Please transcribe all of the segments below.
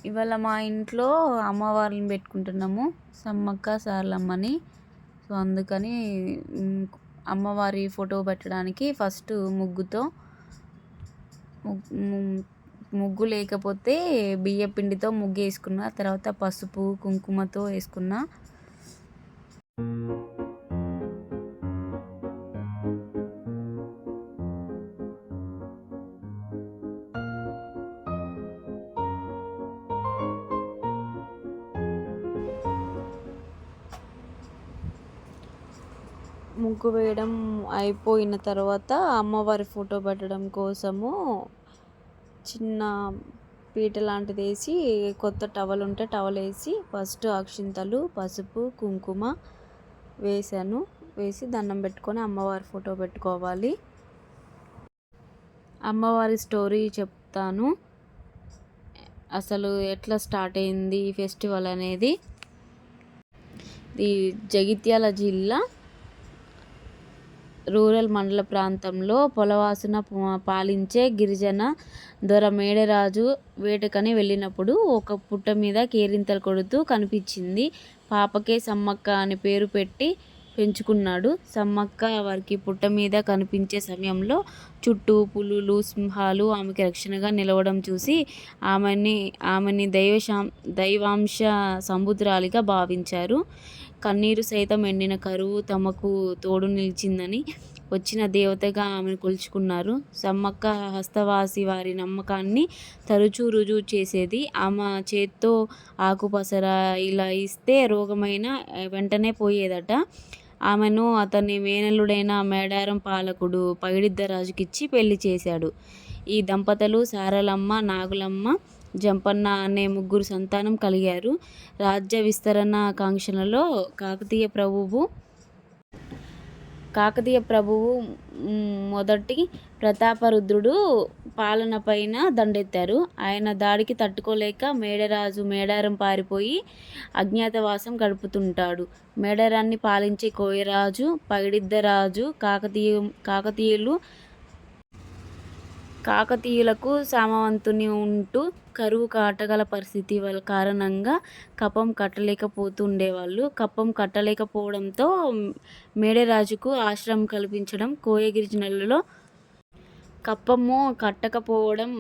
ఇవాళ మా ఇంట్లో అమ్మవార్లను పెట్టుకుంటున్నాము, సమ్మక్క సారలమ్మని. సో అందుకని అమ్మవారి ఫోటో పెట్టడానికి ఫస్ట్ ముగ్గుతో ముగ్గు లేకపోతే బియ్య పిండితో ముగ్గు వేసుకున్నా, తర్వాత పసుపు కుంకుమతో వేసుకున్నా. ముగ్గు వేయడం అయిపోయిన తర్వాత అమ్మవారి ఫోటో పెట్టడం కోసము చిన్న పీట లాంటిది వేసి, కొత్త టవల్ ఉంటే టవల్ వేసి ఫస్ట్ అక్షింతలు పసుపు కుంకుమ వేసాను. వేసి దండం పెట్టుకొని అమ్మవారి ఫోటో పెట్టుకోవాలి. అమ్మవారి స్టోరీ చెప్తాను, అసలు ఎట్లా స్టార్ట్ అయింది ఈ ఫెస్టివల్ అనేది. ఇది జగిత్యాల జిల్లా రూరల్ మండల ప్రాంతంలో పొలవాసున పాలించే గిరిజన దొర మేడరాజు వేటకని వెళ్ళినప్పుడు ఒక పుట్ట మీద కేరింతలు కొడుతూ కనిపించింది. పాపకే సమ్మక్క అని పేరు పెట్టి పెంచుకున్నాడు. సమ్మక్క వారికి పుట్ట మీద కనిపించే సమయంలో చుట్టూ పులులు సింహాలు ఆమెకి రక్షణగా నిలవడం చూసి ఆమెని దైవాంశ సంబుతురాలిగా భావించారు. కన్నీరు సైతం ఎండిన కరువు తమకు తోడు నిలిచిందని వచ్చిన దేవతగా ఆమెను కొలుచుకున్నారు. సమ్మక్క హస్తవాసి వారి నమ్మకాన్ని తరచూ రుజువు చేసేది. ఆమె చేత్తో ఆకుపసర ఇలా ఇస్తే రోగమైన వెంటనే పోయేదట. ఆమెను అతని మేనల్లుడైన మేడారం పాలకుడు పగిడిద్దరాజుకిచ్చి పెళ్లి చేశాడు. ఈ దంపతులు సారలమ్మ నాగులమ్మ జంపన్న అనే ముగ్గురు సంతానం కలిగారు. రాజ్య విస్తరణ కాంక్షలలో కాకతీయ ప్రభువు మొదటి ప్రతాపరుద్రుడు పాలనపైన దండెత్తారు. ఆయన దాడికి తట్టుకోలేక మేడారం పారిపోయి అజ్ఞాతవాసం గడుపుతుంటాడు. మేడారాన్ని పాలించే కోయరాజు పగిడిద్దరాజు కాకతీయులకు సామవంతుని ఉంటూ కరువు కాటగల పరిస్థితి కారణంగా కప్పం కట్టలేకపోతుండేవాళ్ళు. కప్పం కట్టలేకపోవడంతో మేడరాజుకు ఆశ్రమం కల్పించడం, కోయ గిరిజనులలో కప్పము కట్టకపోవడం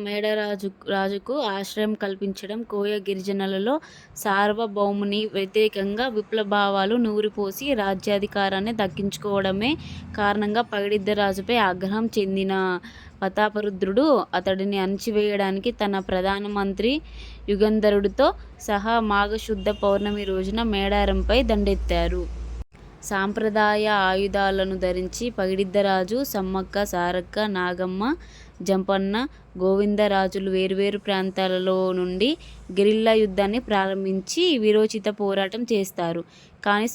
రాజుకు ఆశ్రయం కల్పించడం కోయ గిరిజనులలో సార్వభౌముని వ్యతిరేకంగా విప్లవభావాలు నూరిపోసి రాజ్యాధికారాన్ని దక్కించుకోవడమే కారణంగా పగిడిద్దరాజుపై ఆగ్రహం చెందిన ప్రతాపరుద్రుడు అతడిని అణచివేయడానికి తన ప్రధానమంత్రి యుగంధరుడితో సహా మాఘశుద్ధ పౌర్ణమి రోజున మేడారంపై దండెత్తారు. సాంప్రదాయ ఆయుధాలను ధరించి పగిడిద్దరాజు, సమ్మక్క సారక్క, నాగమ్మ, జంపన్న, గోవిందరాజులు వేర్వేరు ప్రాంతాలలో నుండి గెరిల్లా యుద్ధాన్ని ప్రారంభించి వీరోచిత పోరాటం చేస్తారు. కానీ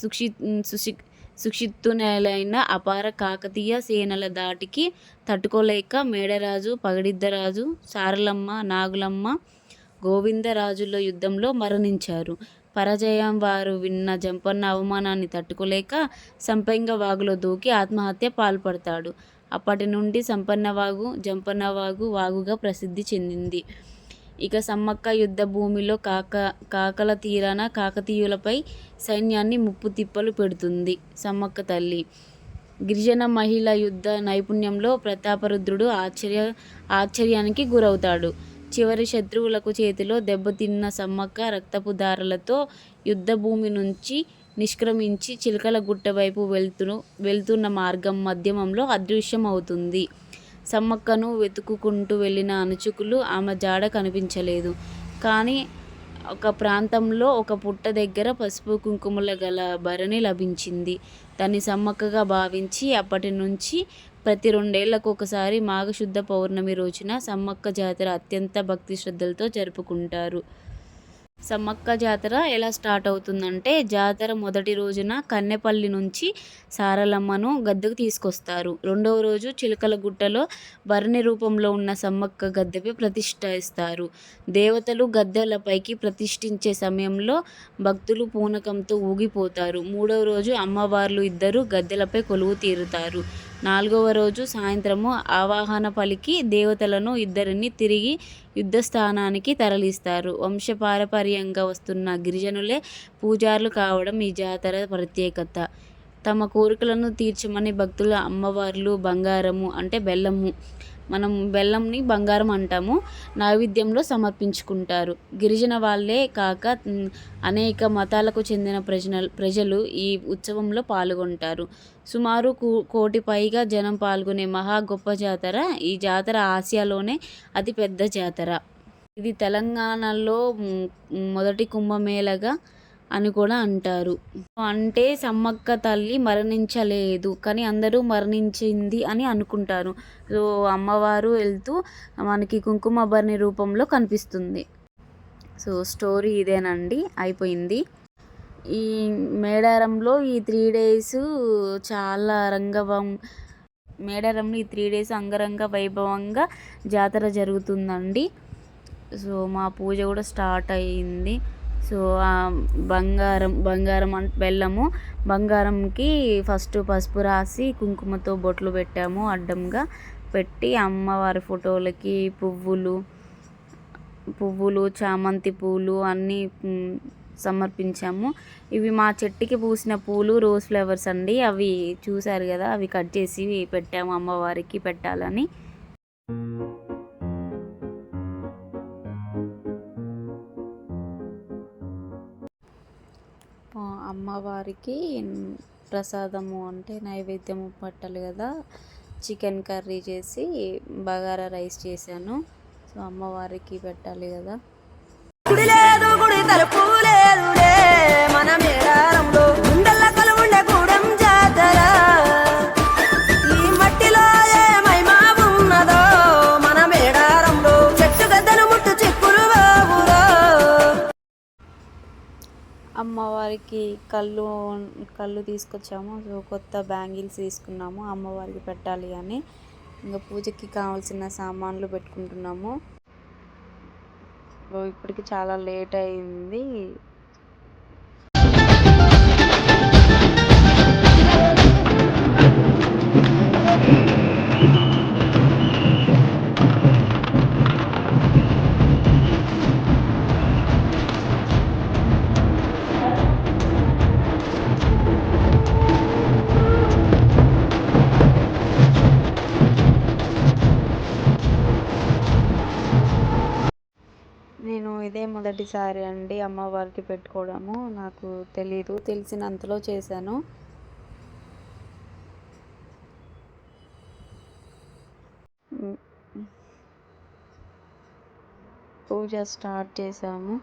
సుక్షితులైన అపార కాకతీయ సేనల ధాటికి తట్టుకోలేక మేడరాజు, పగిడిద్దరాజు, సారలమ్మ, నాగులమ్మ, గోవిందరాజుల యుద్ధంలో మరణించారు. పరాజయం వారు విన్న జంపన్న అవమానాన్ని తట్టుకోలేక సంపెంగ వాగులో దూకి ఆత్మహత్య పాల్పడతాడు. అప్పటి నుండి సంపన్నవాగు జంపన్నవాగు వాగుగా ప్రసిద్ధి చెందింది. ఇక సమ్మక్క యుద్ధ భూమిలో కాకల తీరాన కాకతీయులపై సైన్యాన్ని ముప్పు తిప్పలు పెడుతుంది. సమ్మక్క తల్లి గిరిజన మహిళ యుద్ధ నైపుణ్యంలో ప్రతాపరుద్రుడు ఆశ్చర్యానికి గురవుతాడు. చివరి శత్రువులకు చేతిలో దెబ్బతిన్న సమ్మక్క రక్తపు యుద్ధ భూమి నుంచి నిష్క్రమించి చిలకల గుట్ట వైపు వెళ్తున్న మార్గం మధ్యమంలో అదృశ్యం అవుతుంది. సమ్మక్కను వెతుక్కుంటూ వెళ్ళిన అనుచకులు ఆమె జాడ కనిపించలేదు. కానీ ఒక ప్రాంతంలో ఒక పుట్ట దగ్గర పసుపు కుంకుమల గల భరణి లభించింది. దాన్ని సమ్మక్కగా భావించి అప్పటి నుంచి ప్రతి 2 ఏళ్లకు ఒకసారి మాఘశుద్ధ పౌర్ణమి రోజున సమ్మక్క జాతర అత్యంత భక్తి శ్రద్ధలతో జరుపుకుంటారు. సమ్మక్క జాతర ఎలా స్టార్ట్ అవుతుందంటే, జాతర మొదటి రోజున కన్నెపల్లి నుంచి సారలమ్మను గద్దెకు తీసుకొస్తారు. రెండవ రోజు చిలకలగుట్టలో భరణి రూపంలో ఉన్న సమ్మక్క గద్దెపై ప్రతిష్ఠిస్తారు. దేవతలు గద్దెలపైకి ప్రతిష్ఠించే సమయంలో భక్తులు పూనకంతో ఊగిపోతారు. మూడవ రోజు అమ్మవార్లు ఇద్దరు గద్దెలపై కొలువు తీరుతారు. 4వ రోజు సాయంత్రము ఆవాహన పలికి దేవతలను ఇద్దరిని తిరిగి యుద్ధస్థానానికి తరలిస్తారు. వంశపారపర్యంగా వస్తున్న గిరిజనులే పూజారులు కావడం ఈ జాతర ప్రత్యేకత. తమ కోరికలను తీర్చమని భక్తులు అమ్మవార్లు బంగారము అంటే బెల్లము, మనం బెల్లంని బంగారం అంటాము, నైవేద్యంలో సమర్పించుకుంటారు. గిరిజన వాళ్ళే కాక అనేక మతాలకు చెందిన ప్రజలు ఈ ఉత్సవంలో పాల్గొంటారు. సుమారు కోటి పైగా జనం పాల్గొనే మహా గొప్ప జాతర. ఈ జాతర ఆసియాలోనే అతి పెద్ద జాతర. ఇది తెలంగాణలో మొదటి కుంభమేళగా అని కూడా అంటారు. అంటే సమ్మక్క తల్లి మరణించలేదు కానీ అందరూ మరణించింది అని అనుకుంటారు. సో అమ్మవారు వెళ్తూ మనకి కుంకుమ భరణి రూపంలో కనిపిస్తుంది. సో స్టోరీ ఇదేనండి, అయిపోయింది. ఈ మేడారంలో ఈ 3 డేస్ చాలా మేడారంలో ఈ 3 డేస్ అంగరంగ వైభవంగా జాతర జరుగుతుందండి. సో మా పూజ కూడా స్టార్ట్ అయ్యింది. సో బంగారం బెల్లము, బంగారంకి ఫస్ట్ పసుపు రాసి కుంకుమతో బొట్లు పెట్టాము. అడ్డంగా పెట్టి అమ్మవారి ఫోటోలకి పువ్వులు చామంతి పూలు అన్నీ సమర్పించాము. ఇవి మా చెట్టుకి పూసిన పూలు రోజ్ ఫ్లవర్స్ అండి. అవి చూసారు కదా, అవి కట్ చేసి పెట్టాము అమ్మవారికి పెట్టాలని. అమ్మవారికి ప్రసాదము అంటే నైవేద్యము పట్టాలి కదా, చికెన్ కర్రీ చేసి బగారా రైస్ చేశాను. సో అమ్మవారికి పెట్టాలి కదా. గుడి లేదు గుడి తలుపు లేదులే మన మేడారంలో గుండెల్ల కలువుండే గూడెం జాతర. ఈ మట్టిలో ఏ మహిమా ఉన్నదో మన మేడారంలో చెట్టు గద్దను ముట్టు చిక్కులు బాబులో. అమ్మవారికి కళ్ళు తీసుకొచ్చాము. సో కొత్త బ్యాంగిల్స్ తీసుకున్నాము అమ్మవారికి పెట్టాలి అని. ఇంకా పూజకి కావాల్సిన సామాన్లు పెట్టుకుంటున్నాము. ఇప్పటికి చాలా లేట్ అయింది. నేను ఇదే మొదటిసారి అండి అమ్మవారికి పెట్టుకోవడము. నాకు తెలీదు, తెలిసినంతలో చేశాను. పూజ స్టార్ట్ చేశాము.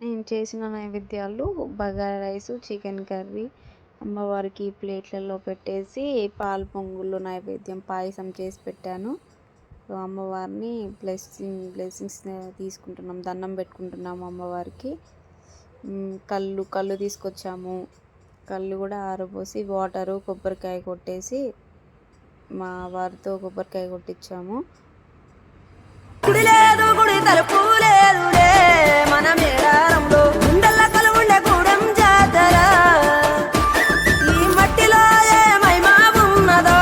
నేను చేసిన నైవేద్యాలు బగారా రైస్, చికెన్ కర్రీ అమ్మవారికి ప్లేట్లలో పెట్టేసి పాలు పొంగుల్లో నైవేద్యం పాయసం చేసి పెట్టాను. సో అమ్మవారిని బ్లెస్సింగ్స్ తీసుకుంటున్నాం, దండం పెట్టుకుంటున్నాము అమ్మవారికి. కళ్ళు తీసుకొచ్చాము. కళ్ళు కూడా ఆరబోసి వాటరు కొబ్బరికాయ కొట్టేసి మా వారితో కొబ్బరికాయ కొట్టించాము. గుడి లేదు గుడి తలుపు లేదులే మన మేడారంలో గుండెల్ల కలువుండే గూడెం జాతర. ఈ మట్టిలో ఏ మహిమా ఉన్నదో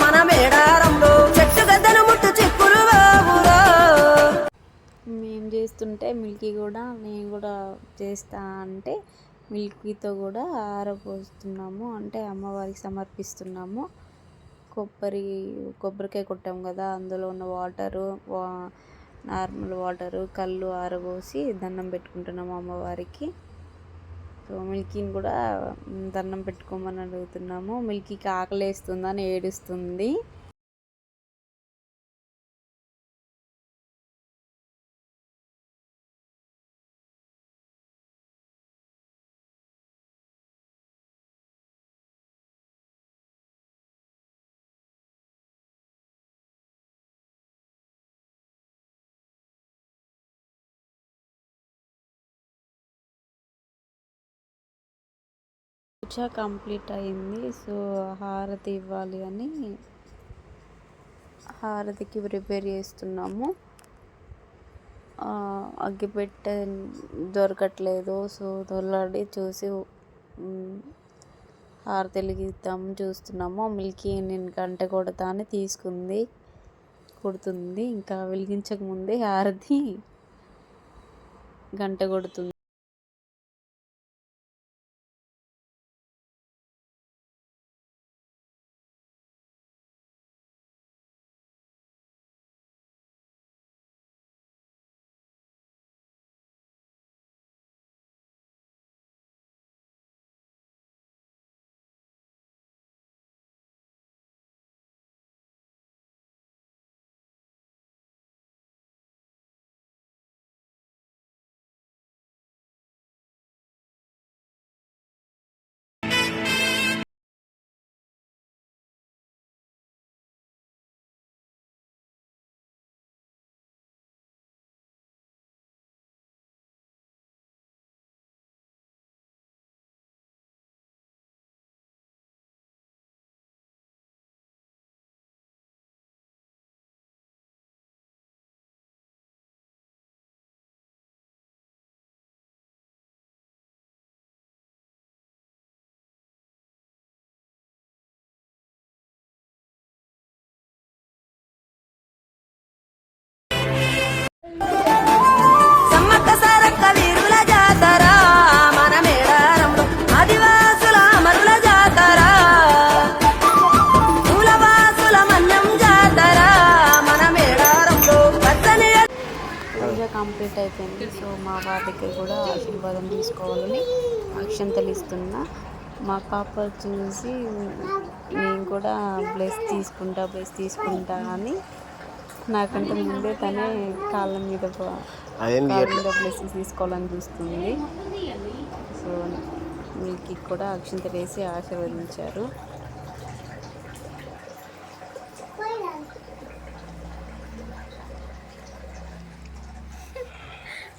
మన మేడారంలో చెట్టు గద్దను ముట్టు చిక్కులు బాబులో. మేము చేస్తుంటే మిల్కీ కూడా నేను కూడా చేస్తా అంటే మిల్కీతో కూడా ఆరబోస్తున్నాము, అంటే అమ్మవారికి సమర్పిస్తున్నాము. కొబ్బరికాయ కొట్టాము కదా, అందులో ఉన్న వాటరు నార్మల్ వాటరు కళ్ళు ఆరబోసి దండం పెట్టుకుంటున్నాము అమ్మవారికి. సో మిల్కీని కూడా దండం పెట్టుకోమని అడుగుతున్నాము. మిల్కీకి ఆకలి వేస్తుందని ఏడుస్తుంది. పూజ కంప్లీట్ అయింది. సో హారతి ఇవ్వాలి అని హారతికి ప్రిపేర్ చేస్తున్నాము. అగ్గిపెట్టె దొరకట్లేదు. సో దొల్లాడి చూసి హారతి వెలిగిద్దామని చూస్తున్నాము. మిల్కీ నేను గంట కొడతా అని కొడుతుంది. ఇంకా వెలిగించక ముందే హారతి గంట కొడుతుంది. కంప్లీట్ అయిపోయింది. సో మా వారి దగ్గర కూడా ఆశీర్వాదం తీసుకోవాలని అక్షంతలు ఇస్తున్నా. మా పాప చూసి నేను కూడా బ్లెస్ తీసుకుంటా అని నాకంటే ముందే తనే కాళ్ళ మీద బ్లెస్సింగ్స్ తీసుకోవాలని చూస్తుంది. సో మీకు కూడా అక్షంతలు వేసి ఆశీర్వదించారు.